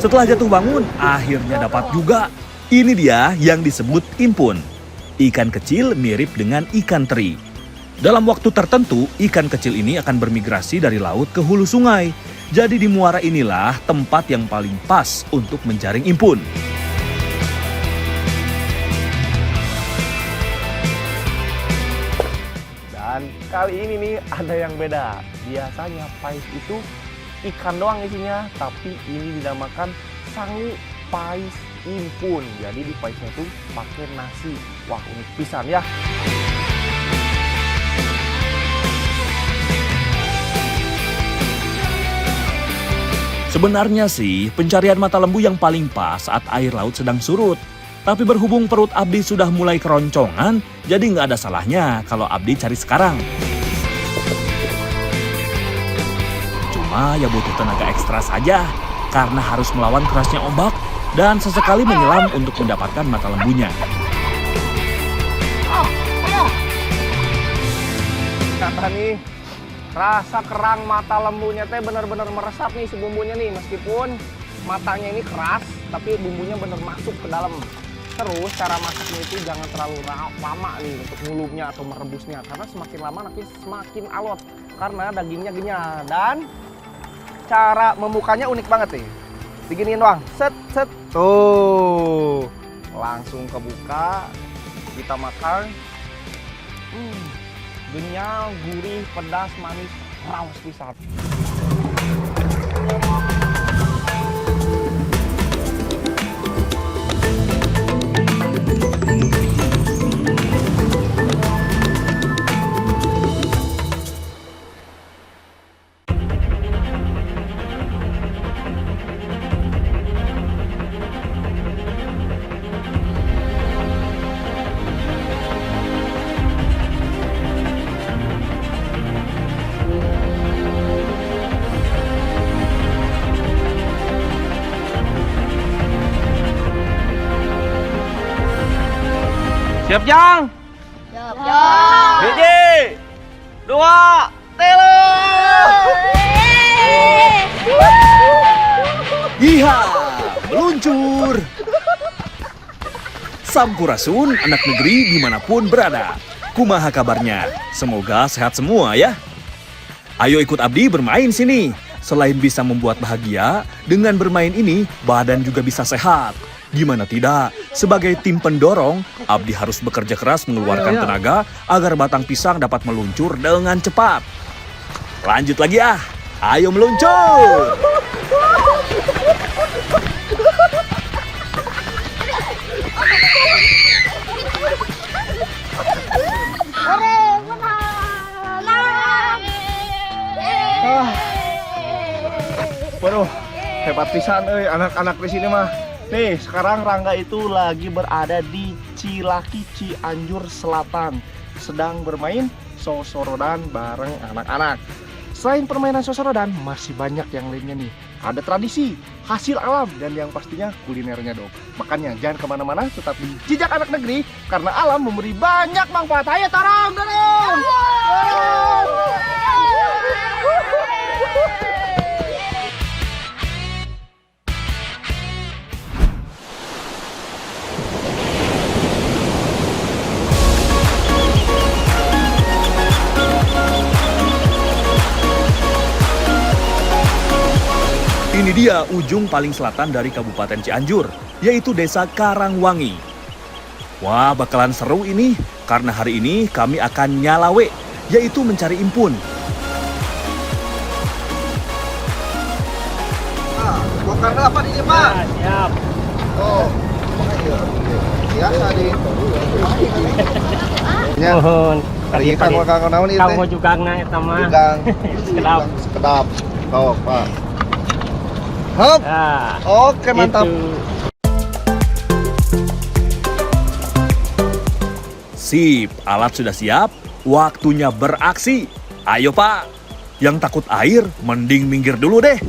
Setelah jatuh bangun, akhirnya dapat juga. Ini dia yang disebut impun. Ikan kecil mirip dengan ikan teri. Dalam waktu tertentu, ikan kecil ini akan bermigrasi dari laut ke hulu sungai. Jadi di muara inilah tempat yang paling pas untuk menjaring impun. Dan kali ini nih ada yang beda. Biasanya pais itu ikan doang isinya, tapi ini dinamakan sangu pais impun. Jadi di paisnya tuh pakai nasi. Wah, unik pisan ya. Sebenarnya sih, pencarian mata lembu yang paling pas saat air laut sedang surut. Tapi berhubung perut Abdi sudah mulai keroncongan, jadi nggak ada salahnya kalau Abdi cari sekarang. Cuma ya butuh tenaga ekstra saja, karena harus melawan kerasnya ombak dan sesekali menyelam untuk mendapatkan mata lembunya. Kata nih, rasa kerang mata lembunya teh benar-benar meresap nih si bumbunya nih. Meskipun matanya ini keras, tapi bumbunya benar masuk ke dalam. Terus cara masaknya itu jangan terlalu lama nih untuk ngulupnya atau merebusnya. Karena semakin lama nanti semakin alot. Karena dagingnya kenyal. Dan cara membukanya unik banget nih. Diginiin doang, set set. Tuh, langsung kebuka. Kita makan. Kenyal, gurih, pedas, manis, raus pisan. Siap, Jang? Siap. Hiji, dua, tilu. Iha, meluncur. Sampurasun, anak negeri dimanapun berada. Kumaha kabarnya? Semoga sehat semua ya. Ayo ikut Abdi bermain sini. Selain bisa membuat bahagia, dengan bermain ini badan juga bisa sehat. Gimana tidak, sebagai tim pendorong, Abdi harus bekerja keras mengeluarkan tenaga agar batang pisang dapat meluncur dengan cepat. Lanjut lagi ah, ayo meluncur! Waduh, hebat pisan anak-anak di sini mah. Nih, sekarang Rangga itu lagi berada di Cilaki, Cianjur Selatan. Sedang bermain sosorodan bareng anak-anak. Selain permainan sosorodan, masih banyak yang lainnya nih. Ada tradisi, hasil alam, dan yang pastinya kulinernya dong. Makanya jangan kemana-mana, tetap di Jejak Anak Negeri. Karena alam memberi banyak manfaat. Ayo tarang, dorong! Ini dia ujung paling selatan dari Kabupaten Cianjur, yaitu Desa Karangwangi. Wah, bakalan seru ini, karena hari ini kami akan nyalawe, yaitu mencari impun. Bongkar apa di sini, Pak? Ya, siap. Oh, biasa di. Ya, Mohon. hari kang naon ieu teh? Kamu juga eta mah. Jugang. Sekedap. Sekedap. Oh, Pak. Hop. Nah, Oke, mantap. itu. Sip, alat sudah siap, waktunya beraksi. Ayo Pak, yang takut air mending minggir dulu deh.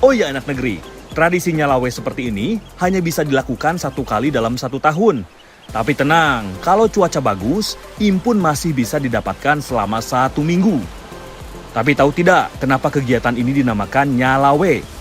Oh ya anak negeri, tradisi nyalawe seperti ini hanya bisa dilakukan 1 kali dalam 1 tahun. Tapi tenang, kalau cuaca bagus, impun masih bisa didapatkan selama 1 minggu. Tapi tahu tidak kenapa kegiatan ini dinamakan nyalawe?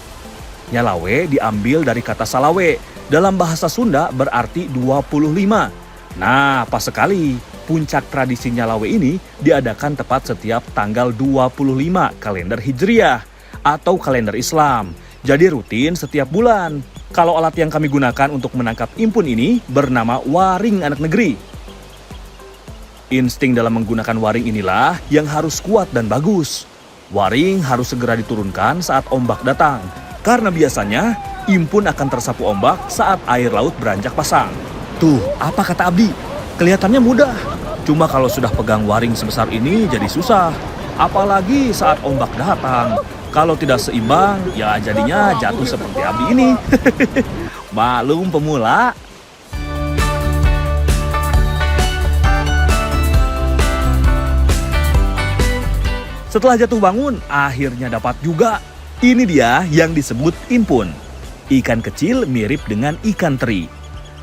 Nyalawe diambil dari kata salawe. Dalam bahasa Sunda berarti 25. Nah, pas sekali. Puncak tradisi Nyalawe ini diadakan tepat setiap tanggal 25 kalender Hijriah atau kalender Islam. Jadi rutin setiap bulan. Kalau alat yang kami gunakan untuk menangkap impun ini bernama waring anak negeri. Insting dalam menggunakan waring inilah yang harus kuat dan bagus. Waring harus segera diturunkan saat ombak datang. Karena biasanya impun akan tersapu ombak saat air laut beranjak pasang. Tuh, apa kata Abdi? Kelihatannya mudah. Cuma kalau sudah pegang waring sebesar ini jadi susah. Apalagi saat ombak datang. Kalau tidak seimbang, ya jadinya jatuh seperti Abdi ini. Malum pemula. Setelah jatuh bangun, akhirnya dapat juga. Ini dia yang disebut impun. Ikan kecil mirip dengan ikan teri.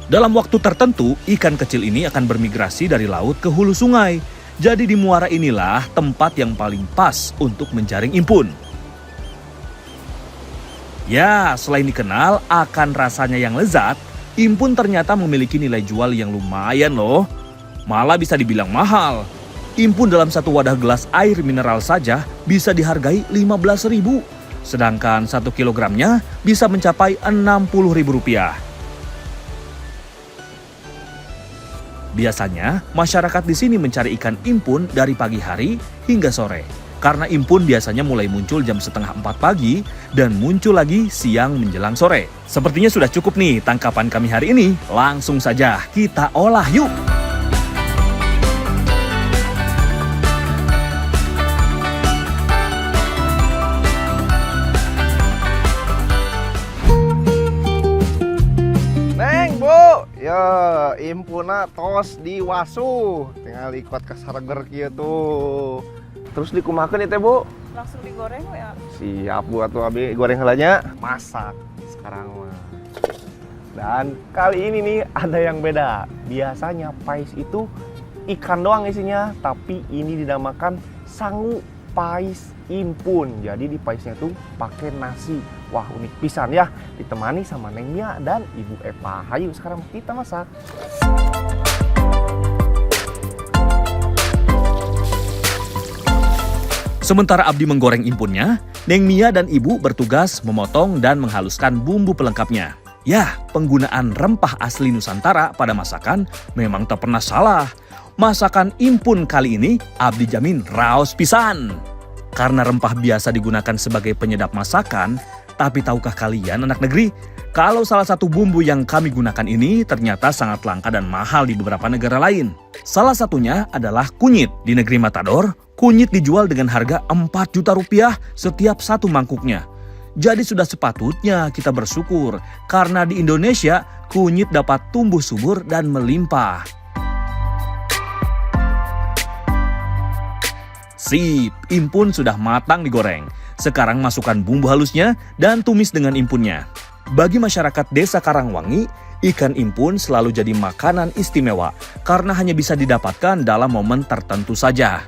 Dalam waktu tertentu, ikan kecil ini akan bermigrasi dari laut ke hulu sungai. Jadi di muara inilah tempat yang paling pas untuk menjaring impun. Ya, selain dikenal akan rasanya yang lezat, impun ternyata memiliki nilai jual yang lumayan loh. Malah bisa dibilang mahal. Impun dalam satu wadah gelas air mineral saja bisa dihargai Rp15.000. Sedangkan 1 kilogramnya bisa mencapai Rp60.000. Biasanya, masyarakat di sini mencari ikan impun dari pagi hari hingga sore. Karena impun biasanya mulai muncul jam 3:30 pagi dan muncul lagi siang menjelang sore. Sepertinya sudah cukup nih tangkapan kami hari ini. Langsung saja kita olah yuk! Ya, impuna tos di wasu. Tinggal ikut ke sarger kieu tuh. Terus dikumakeun itu, Bu? Langsung digoreng ya. Siap Bu atuh Abi, goreng heulanya. Masak sekarang mah. Dan kali ini nih ada yang beda. Biasanya pais itu ikan doang isinya, tapi ini dinamakan sangu pais impun. Jadi di paisnya tuh pakai nasi. Wah, unik pisan ya. Ditemani sama Neng Mia dan Ibu Eva. Hayu sekarang kita masak. Sementara Abdi menggoreng impunnya, Neng Mia dan Ibu bertugas memotong dan menghaluskan bumbu pelengkapnya. Ya, penggunaan rempah asli Nusantara pada masakan memang tak pernah salah. Masakan impun kali ini Abdi jamin raos pisan. Karena rempah biasa digunakan sebagai penyedap masakan, tapi tahukah kalian anak negeri, kalau salah satu bumbu yang kami gunakan ini ternyata sangat langka dan mahal di beberapa negara lain. Salah satunya adalah kunyit. Di negeri Matador, kunyit dijual dengan harga Rp4 juta setiap satu mangkuknya. Jadi sudah sepatutnya kita bersyukur karena di Indonesia kunyit dapat tumbuh subur dan melimpah. Sip, impun sudah matang digoreng. Sekarang masukkan bumbu halusnya dan tumis dengan impunnya. Bagi masyarakat desa Karangwangi, ikan impun selalu jadi makanan istimewa karena hanya bisa didapatkan dalam momen tertentu saja.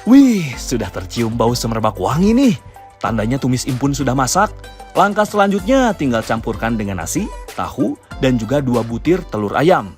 Wih, sudah tercium bau semerbak wangi nih. Tandanya tumis impun sudah masak. Langkah selanjutnya tinggal campurkan dengan nasi, tahu, dan juga 2 butir telur ayam.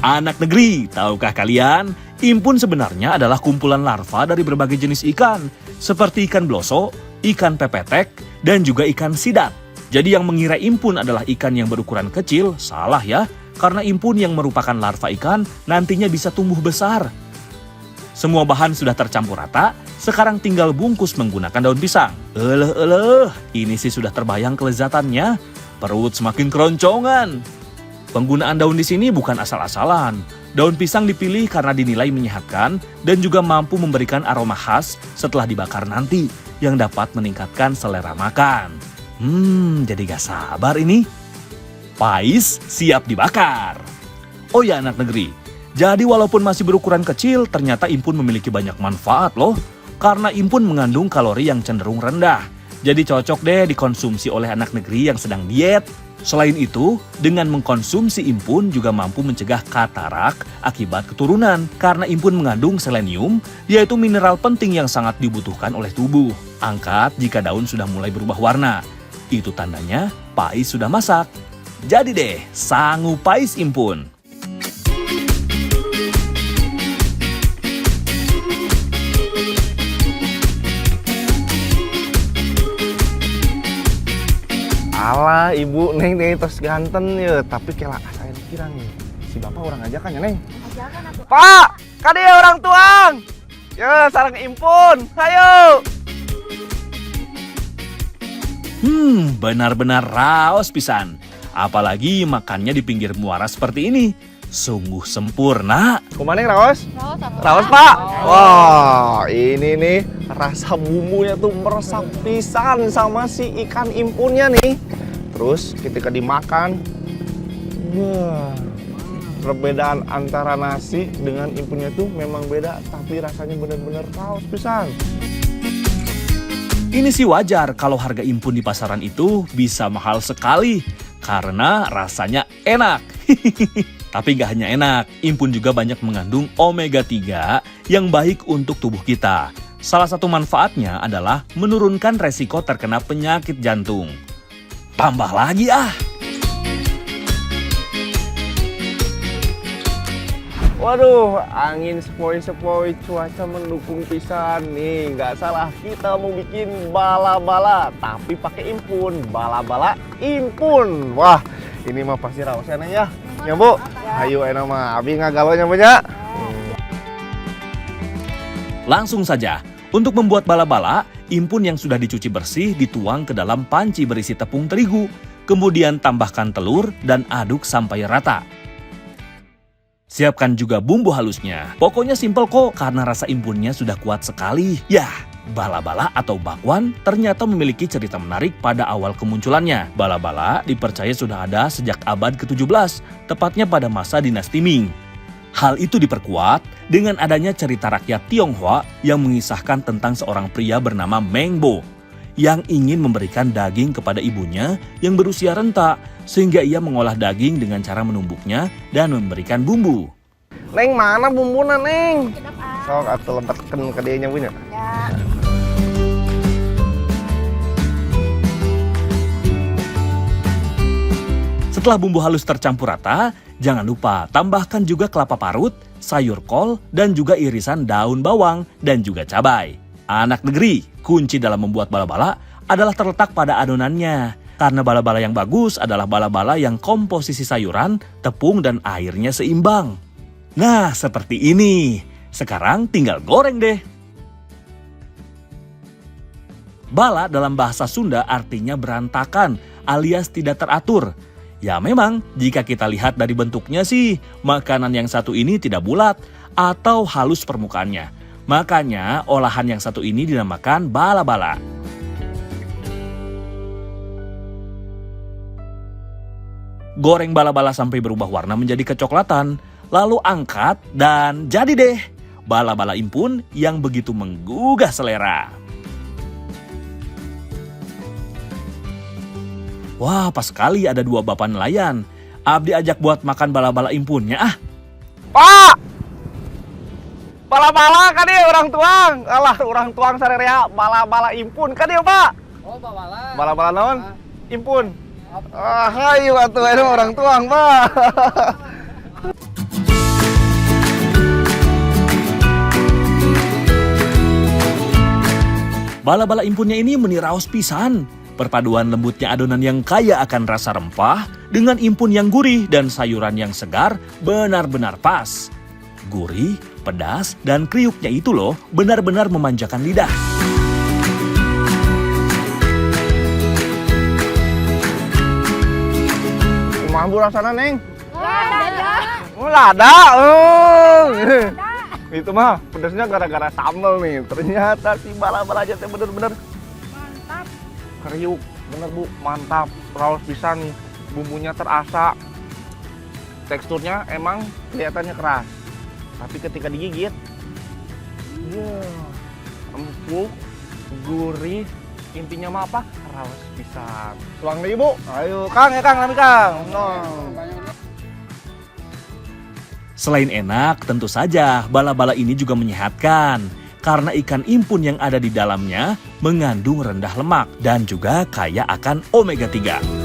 Anak negeri, tahukah kalian? Impun sebenarnya adalah kumpulan larva dari berbagai jenis ikan, seperti ikan bloso, ikan pepetek, dan juga ikan sidat. Jadi yang mengira impun adalah ikan yang berukuran kecil, salah ya, karena impun yang merupakan larva ikan nantinya bisa tumbuh besar. Semua bahan sudah tercampur rata, sekarang tinggal bungkus menggunakan daun pisang. Ini sih sudah terbayang kelezatannya, perut semakin keroncongan. Penggunaan daun di sini bukan asal-asalan. Daun pisang dipilih karena dinilai menyehatkan dan juga mampu memberikan aroma khas setelah dibakar nanti yang dapat meningkatkan selera makan. Jadi gak sabar ini. Pais siap dibakar. Oh ya anak negeri, jadi walaupun masih berukuran kecil, ternyata impun memiliki banyak manfaat loh. Karena impun mengandung kalori yang cenderung rendah. Jadi cocok deh dikonsumsi oleh anak negeri yang sedang diet. Selain itu, dengan mengkonsumsi impun juga mampu mencegah katarak akibat keturunan. Karena impun mengandung selenium, yaitu mineral penting yang sangat dibutuhkan oleh tubuh. Angkat jika daun sudah mulai berubah warna. Itu tandanya pais sudah masak. Jadi deh, sangu pais impun. Alah ibu Neng nih terus ganteng ya, tapi kela saya kira nih si bapak orang aja kan ya Neng. Ajakan atuh. Pak, kan dia orang tuang. Ya sarang impun, ayo. Benar-benar raos pisan. Apalagi makannya di pinggir muara seperti ini. Sungguh sempurna. Kumaning Raos? Raos atuh. Raos Pak. Wah, ini nih rasa bumbunya tuh meresap pisan sama si ikan impunnya nih. Terus ketika dimakan, wah, perbedaan antara nasi dengan impunnya tuh memang beda, tapi rasanya benar-benar raos pisan. Ini sih wajar kalau harga impun di pasaran itu bisa mahal sekali karena rasanya enak. Tapi gak hanya enak, impun juga banyak mengandung omega 3 yang baik untuk tubuh kita. Salah satu manfaatnya adalah menurunkan resiko terkena penyakit jantung. Tambah lagi ah! Waduh, angin sepoi-sepoi, cuaca mendukung pisan nih. Nggak salah, kita mau bikin bala-bala, tapi pakai impun. Bala-bala impun. Wah, ini mah pasti rausnya Neng ya. Ya Bu, ayo enak mah. Abi ngagalonya punya. Langsung saja, untuk membuat bala-bala, impun yang sudah dicuci bersih dituang ke dalam panci berisi tepung terigu. Kemudian tambahkan telur dan aduk sampai rata. Siapkan juga bumbu halusnya. Pokoknya simpel kok karena rasa impunnya sudah kuat sekali. Yah, bala-bala atau bakwan ternyata memiliki cerita menarik pada awal kemunculannya. Bala-bala dipercaya sudah ada sejak abad ke-17, tepatnya pada masa dinasti Ming. Hal itu diperkuat dengan adanya cerita rakyat Tionghoa yang mengisahkan tentang seorang pria bernama Meng Bo yang ingin memberikan daging kepada ibunya yang berusia renta, sehingga ia mengolah daging dengan cara menumbuknya dan memberikan bumbu. Neng mana bumbunya Neng? Sedap ah. Sok atuh lempatkeun ke dieu nya punya. Ya. Setelah bumbu halus tercampur rata, jangan lupa tambahkan juga kelapa parut, sayur kol, dan juga irisan daun bawang dan juga cabai. Anak negeri, kunci dalam membuat bala-bala adalah terletak pada adonannya. Karena bala-bala yang bagus adalah bala-bala yang komposisi sayuran, tepung, dan airnya seimbang. Nah, seperti ini. Sekarang tinggal goreng deh. Bala dalam bahasa Sunda artinya berantakan alias tidak teratur. Ya memang, jika kita lihat dari bentuknya sih, makanan yang satu ini tidak bulat atau halus permukaannya. Makanya olahan yang satu ini dinamakan bala-bala. Goreng bala-bala sampai berubah warna menjadi kecoklatan, lalu angkat dan jadi deh bala-bala impun yang begitu menggugah selera. Wah, pas sekali ada dua bapak nelayan. Abdi ajak buat makan bala-bala impunnya ah. Pak! Bala-bala kan dia orang tuang. Alah, orang tuang sarerea bala-bala impun kan dia, Pak. Oh, bala. Bala-bala naon? Impun. Ah, hayu atuh ini orang tuang, Pak. Bala-bala impunnya ini meniraos pisan. Perpaduan lembutnya adonan yang kaya akan rasa rempah dengan impun yang gurih dan sayuran yang segar benar-benar pas. Gurih, pedas, dan kriuknya itu loh benar-benar memanjakan lidah. Kumaha bu rasana, Neng? Lada. Oh, lada. Itu mah pedasnya gara-gara sambal nih. Ternyata si bala-bala aja teh bener-bener Mantap. kriuk. Bener bu, mantap. Raos pisan nih. Bumbunya terasa. Teksturnya emang kelihatannya keras. Tapi ketika digigit, empuk, gurih, Intinya mah apa? Raos pisan. Tuang deh ibu. Ayo Kang ya Kang, nanti Kang. Selain enak, tentu saja bala-bala ini juga menyehatkan. Karena ikan impun yang ada di dalamnya mengandung rendah lemak dan juga kaya akan omega 3.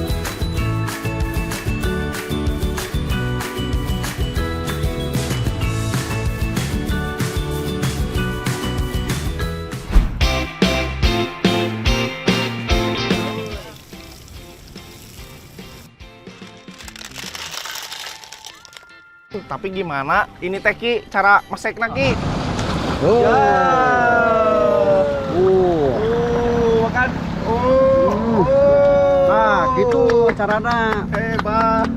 Tapi gimana? Ini teh Ki, cara mesek Ki. Ya. Kan? Nah, gitu caranya. Hebat.